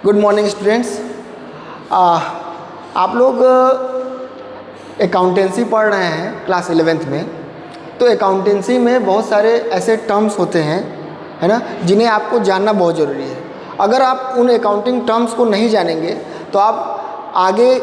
Good morning students. आप लोग accountancy पढ़ रहे हैं क्लास 11th में। तो अकाउंटेंसी में बहुत सारे ऐसे टर्म्स होते हैं, है ना, जिन्हें आपको जानना बहुत ज़रूरी है। अगर आप उन अकाउंटिंग टर्म्स को नहीं जानेंगे तो आप आगे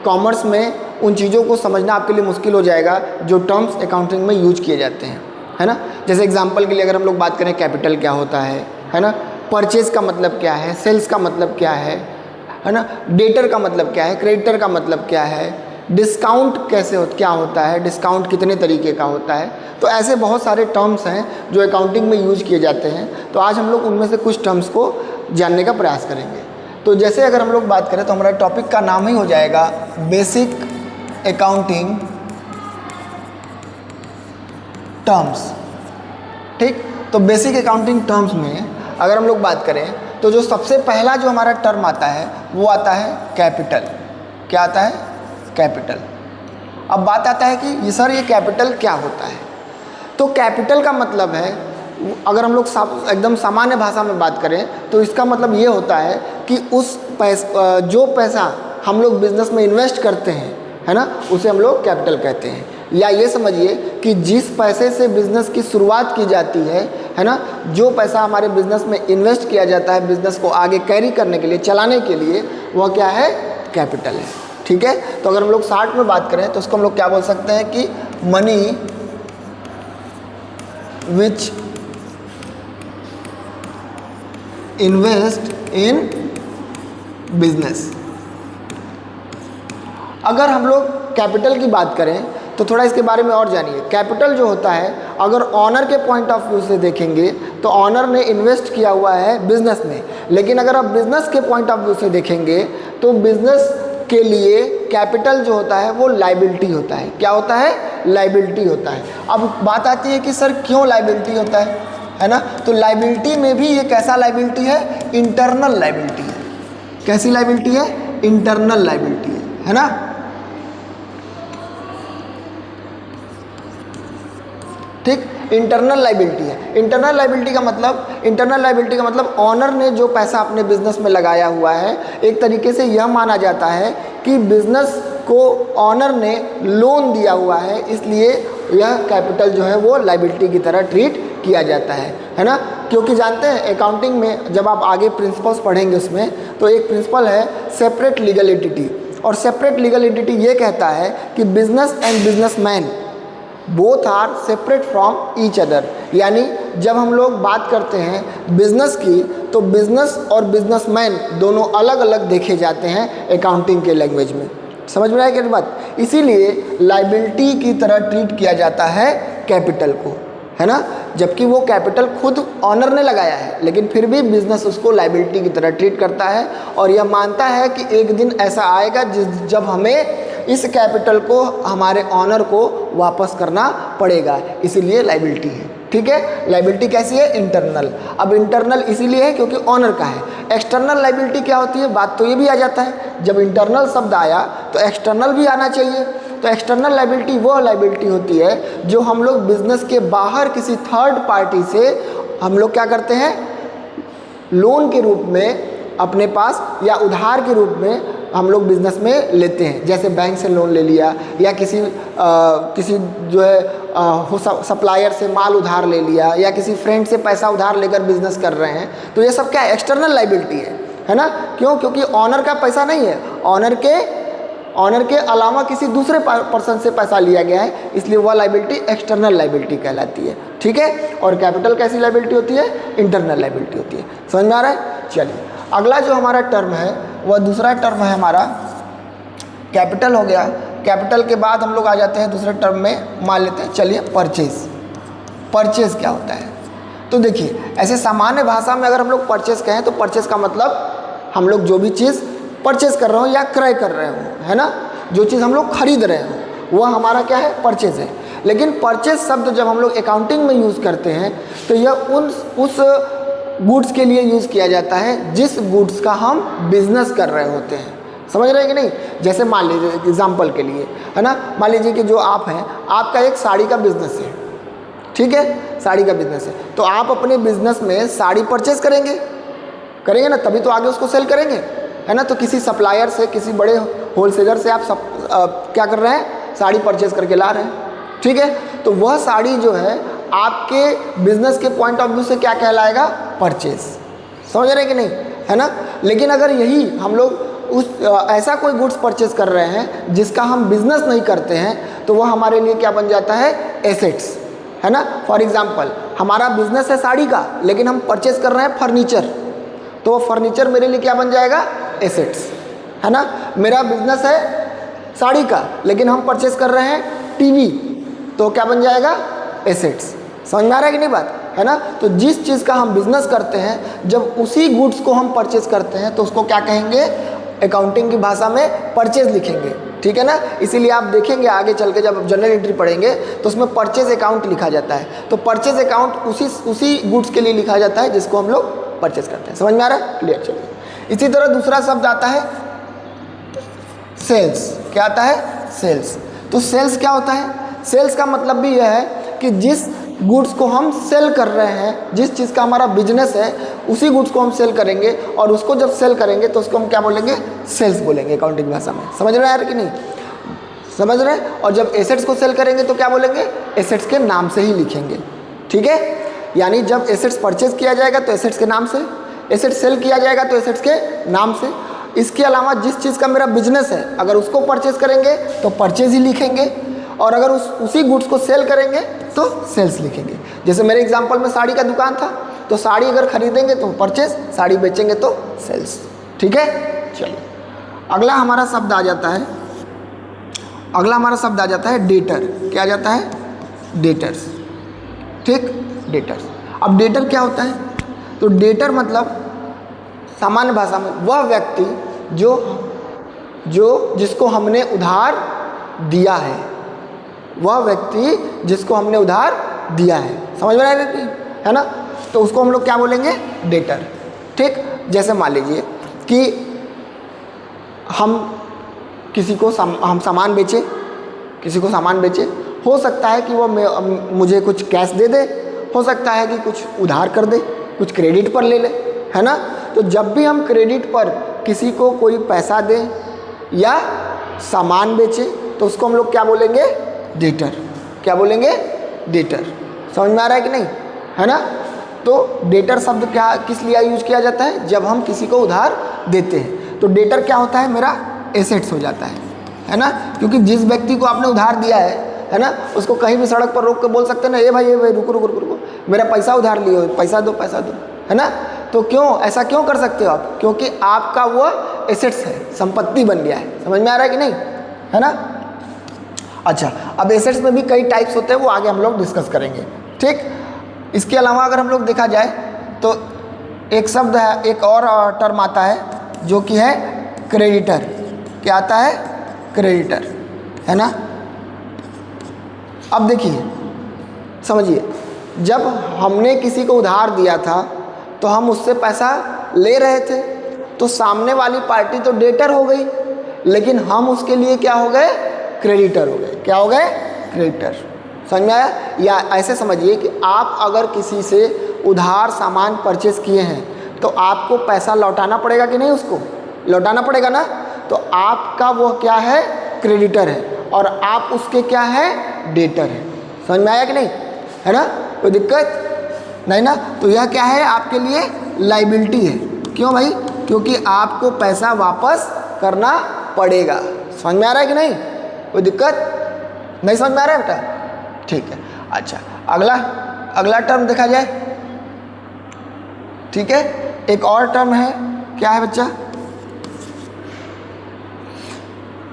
कॉमर्स में उन चीज़ों को समझना आपके लिए मुश्किल हो जाएगा जो टर्म्स अकाउंटिंग में यूज किए जाते हैं, है ना। जैसे एग्जांपल के लिए अगर हम लोग बात करें, कैपिटल क्या होता है ना, परचेज का मतलब क्या है, सेल्स का मतलब क्या है ना, डेटर का मतलब क्या है, क्रेडिटर का मतलब क्या है, डिस्काउंट क्या होता है, डिस्काउंट कितने तरीके का होता है। तो ऐसे बहुत सारे टर्म्स हैं जो अकाउंटिंग में यूज किए जाते हैं। तो आज हम लोग उनमें से कुछ टर्म्स को जानने का प्रयास करेंगे। तो जैसे अगर हम लोग बात करें तो हमारा टॉपिक का नाम ही हो जाएगा बेसिक अकाउंटिंग टर्म्स। ठीक, तो बेसिक अकाउंटिंग टर्म्स में अगर हम लोग बात करें तो जो सबसे पहला जो हमारा टर्म आता है वो आता है कैपिटल। क्या आता है? कैपिटल। अब बात आता है कि ये सर ये कैपिटल क्या होता है। तो कैपिटल का मतलब है, अगर हम लोग एकदम सामान्य भाषा में बात करें तो इसका मतलब ये होता है कि जो पैसा हम लोग बिजनेस में इन्वेस्ट करते हैं, है ना, उसे हम लोग कैपिटल कहते हैं। या ये समझिए कि जिस पैसे से बिज़नेस की शुरुआत की जाती है ना, जो पैसा हमारे बिज़नेस में इन्वेस्ट किया जाता है बिज़नेस को आगे कैरी करने के लिए, चलाने के लिए, वह क्या है? कैपिटल है। ठीक है, तो अगर हम लोग शॉर्ट में बात करें तो उसको हम लोग क्या बोल सकते हैं कि money which invest in business. अगर हम लोग कैपिटल की बात करें तो थोड़ा इसके बारे में और जानिए। कैपिटल जो होता है, अगर ऑनर के पॉइंट ऑफ व्यू से देखेंगे तो ऑनर ने इन्वेस्ट किया हुआ है बिजनेस में। लेकिन अगर आप बिजनेस के पॉइंट ऑफ व्यू से देखेंगे तो बिजनेस के लिए कैपिटल जो होता है वो लायबिलिटी होता है। क्या होता है? लायबिलिटी होता है। अब बात आती है कि सर क्यों लायबिलिटी होता है ना। तो लायबिलिटी में भी ये कैसा लायबिलिटी है? इंटरनल लायबिलिटी है। कैसी लायबिलिटी है? इंटरनल लायबिलिटी है ना। ठीक, इंटरनल लायबिलिटी है। इंटरनल लायबिलिटी का मतलब ऑनर ने जो पैसा अपने बिजनेस में लगाया हुआ है, एक तरीके से यह माना जाता है कि बिजनेस को ऑनर ने लोन दिया हुआ है, इसलिए यह कैपिटल जो है वो लायबिलिटी की तरह ट्रीट किया जाता है ना। क्योंकि जानते हैं अकाउंटिंग में जब आप आगे प्रिंसिपल्स पढ़ेंगे उसमें, तो एक प्रिंसिपल है सेपरेट लीगल एंटिटी। और सेपरेट लीगल एंटिटी ये कहता है कि business and businessman both are separate from each other. यानी जब हम लोग बात करते हैं बिजनेस की तो बिजनेस और बिजनेसमैन दोनों अलग अलग देखे जाते हैं अकाउंटिंग के लैंग्वेज में। समझ में आया क्या बात? इसीलिए लायबिलिटी की तरह ट्रीट किया जाता है कैपिटल को, है ना। जबकि वो कैपिटल खुद ऑनर ने लगाया है, लेकिन फिर भी बिजनेस उसको लायबिलिटी की तरह ट्रीट करता है और यह मानता है कि एक दिन ऐसा आएगा जब हमें इस कैपिटल को हमारे ऑनर को वापस करना पड़ेगा, इसीलिए लायबिलिटी है। ठीक है, लायबिलिटी कैसी है? इंटरनल। अब इंटरनल इसीलिए है क्योंकि ऑनर का है। एक्सटर्नल लायबिलिटी क्या होती है? बात तो ये भी आ जाता है, जब इंटरनल शब्द आया तो एक्सटर्नल भी आना चाहिए। तो एक्सटर्नल लायबिलिटी वह लायबिलिटी होती है जो हम लोग बिजनेस के बाहर किसी थर्ड पार्टी से हम लोग क्या करते हैं, लोन के रूप में अपने पास या उधार के रूप में हम लोग बिजनेस में लेते हैं। जैसे बैंक से लोन ले लिया या किसी जो है सप्लायर से माल उधार ले लिया या किसी फ्रेंड से पैसा उधार लेकर बिजनेस कर रहे हैं, तो ये सब क्या है? एक्सटर्नल लायबिलिटी है ना। क्यों? क्योंकि ऑनर का पैसा नहीं है, ऑनर के अलावा किसी दूसरे पर्सन से पैसा लिया गया है, इसलिए वह लायबिलिटी एक्सटर्नल लायबिलिटी कहलाती है। ठीक है, और कैपिटल कैसी लायबिलिटी होती है? इंटरनल लायबिलिटी होती है। समझ में आ रहा है? चलिए, अगला जो हमारा टर्म है वह दूसरा टर्म है हमारा कैपिटल हो गया। कैपिटल के बाद हम लोग आ जाते हैं दूसरे टर्म में, मान लेते हैं, चलिए परचेज। परचेज क्या होता है? तो देखिए, ऐसे सामान्य भाषा में अगर हम लोग परचेज कहें तो परचेज का मतलब हम लोग जो भी चीज़ परचेज कर रहे हो या क्रय कर रहे हो, है ना, जो चीज़ हम लोग खरीद रहे हो वह हमारा क्या है? परचेज है। लेकिन परचेज शब्द जब हम लोग अकाउंटिंग में यूज़ करते हैं तो यह उस गुड्स के लिए यूज़ किया जाता है जिस गुड्स का हम बिजनेस कर रहे होते हैं। समझ रहे हैं कि नहीं? जैसे मान लीजिए एग्जाम्पल के लिए, है ना, मान लीजिए कि जो आप हैं, आपका एक साड़ी का बिजनेस है। ठीक है, साड़ी का बिजनेस है, तो आप अपने बिजनेस में साड़ी परचेज करेंगे, करेंगे ना, तभी तो आगे उसको सेल करेंगे, है ना। तो किसी सप्लायर से, किसी बड़े होलसेलर से आप क्या कर रहे हैं, साड़ी परचेज करके ला रहे हैं, ठीक है। तो वह साड़ी जो है आपके बिजनेस के पॉइंट ऑफ व्यू से क्या कहलाएगा, परचेज, समझ रहे हैं कि नहीं, है ना। लेकिन अगर यही हम लोग ऐसा कोई गुड्स परचेज कर रहे हैं जिसका हम बिजनेस नहीं करते हैं, तो वह हमारे लिए क्या बन जाता है, एसेट्स, है ना। फॉर एग्जाम्पल हमारा बिजनेस है साड़ी का, लेकिन हम परचेज कर रहे हैं फर्नीचर, तो वो फर्नीचर मेरे लिए क्या बन जाएगा, एसेट्स, है ना। मेरा बिजनेस है साड़ी का, लेकिन हम परचेज कर रहे हैं टीवी, तो क्या बन जाएगा, एसेट्स। समझ में आ रहा है कि नहीं बात, है ना। तो जिस चीज़ का हम बिजनेस करते हैं, जब उसी गुड्स को हम परचेज करते हैं तो उसको क्या कहेंगे, अकाउंटिंग की भाषा में परचेज लिखेंगे, ठीक है ना। इसीलिए आप देखेंगे आगे चल के जब आप जनरल एंट्री पढ़ेंगे तो उसमें परचेज अकाउंट लिखा जाता है। तो परचेज अकाउंट उसी गुड्स के लिए लिखा जाता है जिसको हम लोग परचेज करते हैं। समझ में आ रहा है, क्लियर। चलिए इसी तरह दूसरा शब्द आता है सेल्स। क्या आता है, सेल्स। तो सेल्स क्या होता है, सेल्स का मतलब भी यह है कि जिस गुड्स को हम सेल कर रहे हैं, जिस चीज़ का हमारा बिजनेस है, उसी गुड्स को हम सेल करेंगे, और उसको जब सेल करेंगे तो उसको हम क्या बोलेंगे, सेल्स बोलेंगे अकाउंटिंग भाषा में। समझ रहे हैं यार कि नहीं, समझ रहे हैं। और जब एसेट्स को सेल करेंगे तो क्या बोलेंगे, एसेट्स के नाम से ही लिखेंगे, ठीक है। यानी जब एसेट्स परचेज किया जाएगा तो एसेट्स के नाम से, एसेट्स सेल किया जाएगा तो एसेट्स के नाम से। इसके अलावा जिस चीज़ का मेरा बिजनेस है, अगर उसको परचेज करेंगे तो परचेज ही लिखेंगे, और अगर उसी गुड्स को सेल करेंगे तो सेल्स लिखेंगे। जैसे मेरे एग्जांपल में साड़ी का दुकान था, तो साड़ी अगर खरीदेंगे तो परचेज, साड़ी बेचेंगे तो सेल्स, ठीक है। चलिए अगला हमारा शब्द आ जाता है, डेटर। क्या आ जाता है, डेटर्स, ठीक, डेटर्स। अब डेटर क्या होता है, तो डेटर मतलब सामान्य भाषा में वह व्यक्ति जो जिसको हमने उधार दिया है, वह व्यक्ति जिसको हमने उधार दिया है। समझ में आ रही है ना। तो उसको हम लोग क्या बोलेंगे, डेटर, ठीक। जैसे मान लीजिए कि हम किसी को हम सामान बेचे, किसी को सामान बेचे, हो सकता है कि वो मुझे कुछ कैश दे दे, हो सकता है कि कुछ उधार कर दे, कुछ क्रेडिट पर ले ले, है ना। तो जब भी हम क्रेडिट पर किसी को कोई पैसा दें या सामान बेचे, तो उसको हम लोग क्या बोलेंगे, डेटर। क्या बोलेंगे, डेटर। समझ में आ रहा है कि नहीं, है ना। तो डेटर शब्द क्या किस लिए यूज किया जाता है, जब हम किसी को उधार देते हैं। तो डेटर क्या होता है, मेरा एसेट्स हो जाता है ना। क्योंकि जिस व्यक्ति को आपने उधार दिया है ना, उसको कहीं भी सड़क पर रोक के बोल सकते हैं ना, ए भाई रुको, मेरा पैसा उधार लियो, पैसा दो, है ना। तो क्यों ऐसा क्यों कर सकते हो आप, क्योंकि आपका वो एसेट्स है, संपत्ति बन गया है। समझ में आ रहा है कि नहीं, है ना। अच्छा, अब एसेट्स में भी कई टाइप्स होते हैं, वो आगे हम लोग डिस्कस करेंगे, ठीक। इसके अलावा अगर हम लोग देखा जाए तो एक शब्द है, एक और टर्म आता है जो कि है क्रेडिटर। क्या आता है, क्रेडिटर, है ना। अब देखिए, समझिए, जब हमने किसी को उधार दिया था तो हम उससे पैसा ले रहे थे, तो सामने वाली पार्टी तो डेटर हो गई, लेकिन हम उसके लिए क्या हो गए, क्रेडिटर हो गए। क्या हो गए, क्रेडिटर। समझ में आया। या ऐसे समझिए कि आप अगर किसी से उधार सामान परचेस किए हैं तो आपको पैसा लौटाना पड़ेगा कि नहीं, उसको लौटाना पड़ेगा ना। तो आपका वो क्या है, क्रेडिटर है, और आप उसके क्या है, डेटर है। समझ में आया कि नहीं, है ना। कोई दिक्कत नहीं ना। तो यह क्या है, आपके लिए लाइबिलिटी है। क्यों भाई, क्योंकि आपको पैसा वापस करना पड़ेगा। समझ में आ रहा है कि नहीं, कोई दिक्कत नहीं, समझ में आ रहा है बेटा, ठीक है। अच्छा, अगला टर्म देखा जाए, ठीक है। एक और टर्म है, क्या है बच्चा,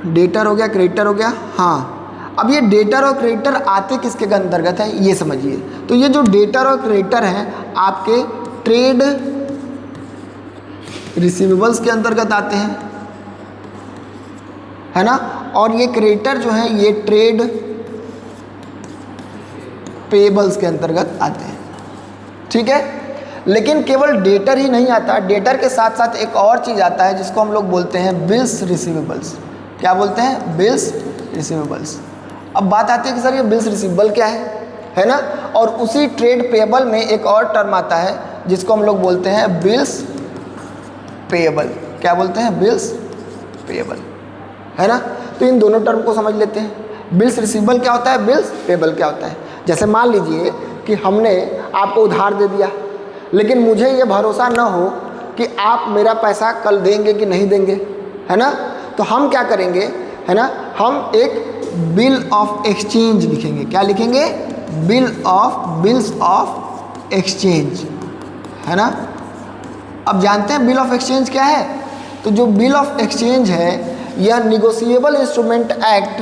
डेटर हो गया, क्रेडिटर हो गया। हाँ, अब ये डेटर और क्रेडिटर आते किसके अंतर्गत है, ये समझिए। तो ये जो डेटर और क्रेडिटर हैं आपके ट्रेड रिसीवेबल्स के अंतर्गत आते हैं, है ना। और ये क्रेडिटर जो है ये ट्रेड पेबल्स के अंतर्गत आते हैं, ठीक है। लेकिन केवल डेटर ही नहीं आता, डेटर के साथ साथ एक और चीज़ आता है जिसको हम लोग बोलते हैं बिल्स रिसीवेबल्स। क्या बोलते हैं, बिल्स रिसीवेबल्स। अब बात आती है कि सर ये बिल्स रिसीवेबल क्या है ना। और उसी ट्रेड पेबल में एक और टर्म आता है जिसको हम लोग बोलते हैं बिल्स पेएबल। क्या बोलते हैं? बिल्स पेएबल, है ना। तो इन दोनों टर्म को समझ लेते हैं। बिल्स रिसीवेबल क्या होता है, बिल्स पेएबल क्या होता है। जैसे मान लीजिए कि हमने आपको उधार दे दिया, लेकिन मुझे ये भरोसा न हो कि आप मेरा पैसा कल देंगे कि नहीं देंगे, है ना। तो हम क्या करेंगे, है ना, हम एक बिल ऑफ एक्सचेंज लिखेंगे। क्या लिखेंगे? बिल्स ऑफ एक्सचेंज, है ना। अब जानते हैं बिल ऑफ एक्सचेंज क्या है? तो जो बिल ऑफ एक्सचेंज है यह निगोशिएबल इंस्ट्रूमेंट एक्ट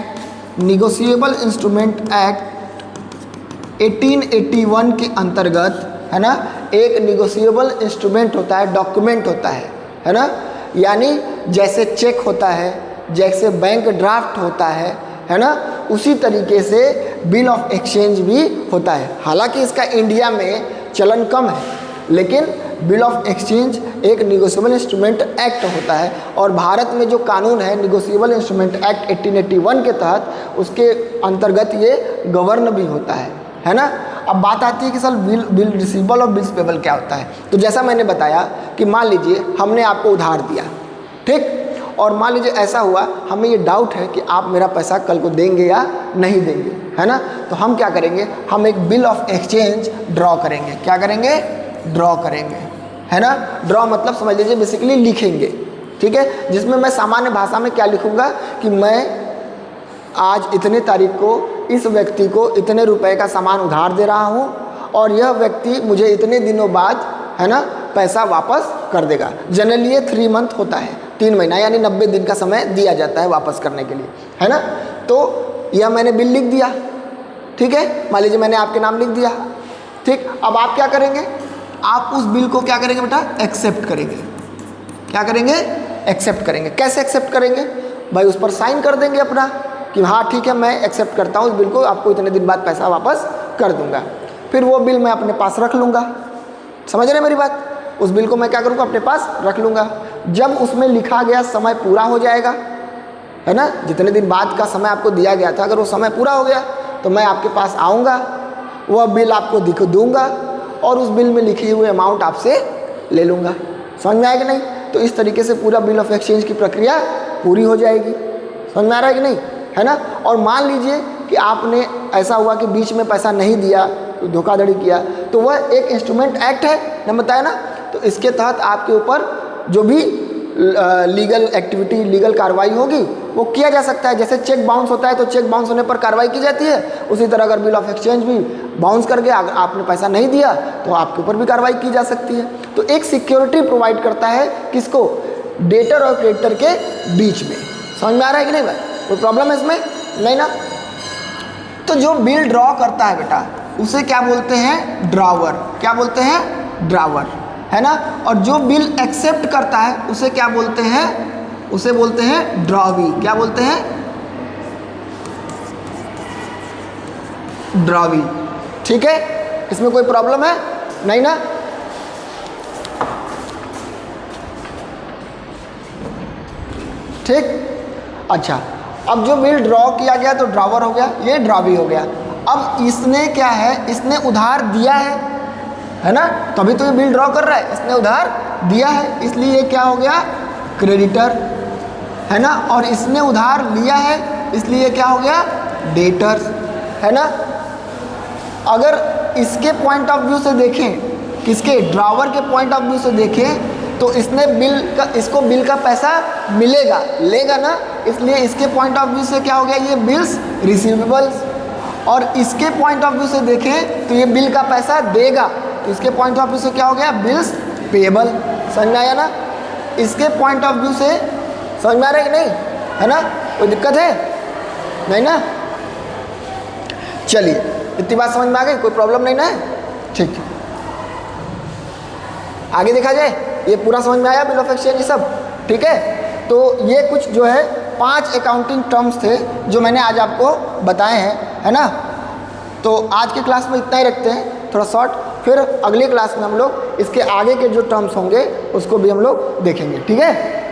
1881 के अंतर्गत, है ना, एक निगोशिएबल इंस्ट्रूमेंट होता है, डॉक्यूमेंट होता है ना। यानी जैसे चेक होता है, जैसे बैंक ड्राफ्ट होता है ना, उसी तरीके से बिल ऑफ एक्सचेंज भी होता है। हालांकि इसका इंडिया में चलन कम है, लेकिन बिल ऑफ एक्सचेंज एक निगोशिएबल इंस्ट्रूमेंट एक्ट होता है। और भारत में जो कानून है निगोशिएबल इंस्ट्रूमेंट एक्ट 1881 के तहत, उसके अंतर्गत ये गवर्न भी होता है ना। अब बात आती है कि सर बिल रिसीवेबल और बिल्स पेएबल क्या होता है। तो जैसा मैंने बताया कि मान लीजिए हमने आपको उधार दिया, ठीक, और मान लीजिए ऐसा हुआ हमें ये डाउट है कि आप मेरा पैसा कल को देंगे या नहीं देंगे, है ना। तो हम क्या करेंगे, हम एक बिल ऑफ एक्सचेंज ड्रॉ करेंगे। क्या करेंगे? ड्रॉ करेंगे, है ना। ड्रॉ मतलब समझ लीजिए बेसिकली लिखेंगे, ठीक है, जिसमें मैं सामान्य भाषा में क्या लिखूंगा कि मैं आज इतने तारीख को इस व्यक्ति को इतने रुपए का सामान उधार दे रहा हूँ और यह व्यक्ति मुझे इतने दिनों बाद, है ना, पैसा वापस कर देगा। जनरली ये 3 मंथ होता है, 3 महीना यानी 90 दिन का समय दिया जाता है वापस करने के लिए, है ना। तो यह मैंने बिल लिख दिया, ठीक है, मान लीजिए मैंने आपके नाम लिख दिया, ठीक। अब आप क्या करेंगे, आप उस बिल को क्या करेंगे बेटा? एक्सेप्ट करेंगे। क्या करेंगे? एक्सेप्ट करेंगे। कैसे एक्सेप्ट करेंगे भाई? उस पर साइन कर देंगे अपना कि हाँ ठीक है मैं एक्सेप्ट करता हूँ उस बिल को, आपको इतने दिन बाद पैसा वापस कर दूंगा। फिर वो बिल मैं अपने पास रख लूँगा। समझ रहे हैं मेरी बात? उस बिल को मैं क्या करूँगा? अपने पास रख लूँगा। जब उसमें लिखा गया समय पूरा हो जाएगा, है ना, जितने दिन बाद का समय आपको दिया गया था, अगर वो समय पूरा हो गया तो मैं आपके पास आऊँगा, वह बिल आपको दिख दूँगा और उस बिल में लिखे हुए अमाउंट आपसे ले लूँगा। समझ में आएगा नहीं? तो इस तरीके से पूरा बिल ऑफ एक्सचेंज की प्रक्रिया पूरी हो जाएगी। समझ में आ रहा है कि नहीं, है ना। और मान लीजिए कि आपने ऐसा हुआ कि बीच में पैसा नहीं दिया, धोखाधड़ी किया, तो वह एक इंस्ट्रूमेंट एक्ट है ना, बताया ना। तो इसके तहत आपके ऊपर जो भी लीगल एक्टिविटी, लीगल कार्रवाई होगी वो किया जा सकता है। जैसे चेक बाउंस होता है तो चेक बाउंस होने पर कार्रवाई की जाती है, उसी तरह अगर बिल ऑफ एक्सचेंज भी बाउंस कर गया, अगर आपने पैसा नहीं दिया तो आपके ऊपर भी कार्रवाई की जा सकती है। तो एक सिक्योरिटी प्रोवाइड करता है किसको? डेटर और क्रेडिटर के बीच में। समझ में आ रहा है कि नहीं भाई? कोई प्रॉब्लम है इसमें? नहीं ना। तो जो बिल ड्रॉ करता है बेटा उसे क्या बोलते हैं? ड्रॉवर। क्या बोलते हैं? ड्रॉवर, है ना। और जो बिल एक्सेप्ट करता है उसे क्या बोलते हैं? उसे बोलते हैं ड्रॉवी। क्या बोलते हैं? ड्रॉवी, ठीक है। इसमें कोई प्रॉब्लम है? नहीं ना। ठीक, अच्छा। अब जो बिल ड्रॉ किया गया तो ड्रॉवर हो गया, ये ड्रॉवी हो गया। अब इसने क्या है? इसने उधार दिया है ना, तभी तो ये बिल ड्रॉ कर रहा है। इसने उधार दिया है इसलिए ये क्या हो गया? क्रेडिटर, है ना। और इसने उधार लिया है इसलिए क्या हो गया? डेटर, है ना। अगर इसके पॉइंट ऑफ व्यू से देखें, किसके? ड्रॉवर के पॉइंट ऑफ व्यू से देखें तो इसने इसको बिल का पैसा मिलेगा, लेगा ना, इसलिए इसके पॉइंट ऑफ व्यू से क्या हो गया? ये बिल्स रिसीवेबल्स। और इसके पॉइंट ऑफ व्यू से देखें तो ये बिल का पैसा देगा, तो इसके पॉइंट ऑफ व्यू से क्या हो गया? Bills payable. समझ में आया ना? इसके पॉइंट ऑफ व्यू से समझ में आ रहा है कि नहीं, है ना? कोई दिक्कत है? नहीं ना। चलिए, इतनी बात समझ में आ गई, कोई प्रॉब्लम नहीं ना है? ठीक है, आगे देखा जाए। ये पूरा समझ में आया बिल ऑफ एक्सचेंज सब? ठीक है। तो ये कुछ जो है 5 अकाउंटिंग टर्म्स थे जो मैंने आज आपको बताए हैं, है ना। तो आज के क्लास में इतना ही रखते हैं, थोड़ा शॉर्ट। फिर अगले क्लास में हम लोग इसके आगे के जो टर्म्स होंगे उसको भी हम लोग देखेंगे, ठीक है।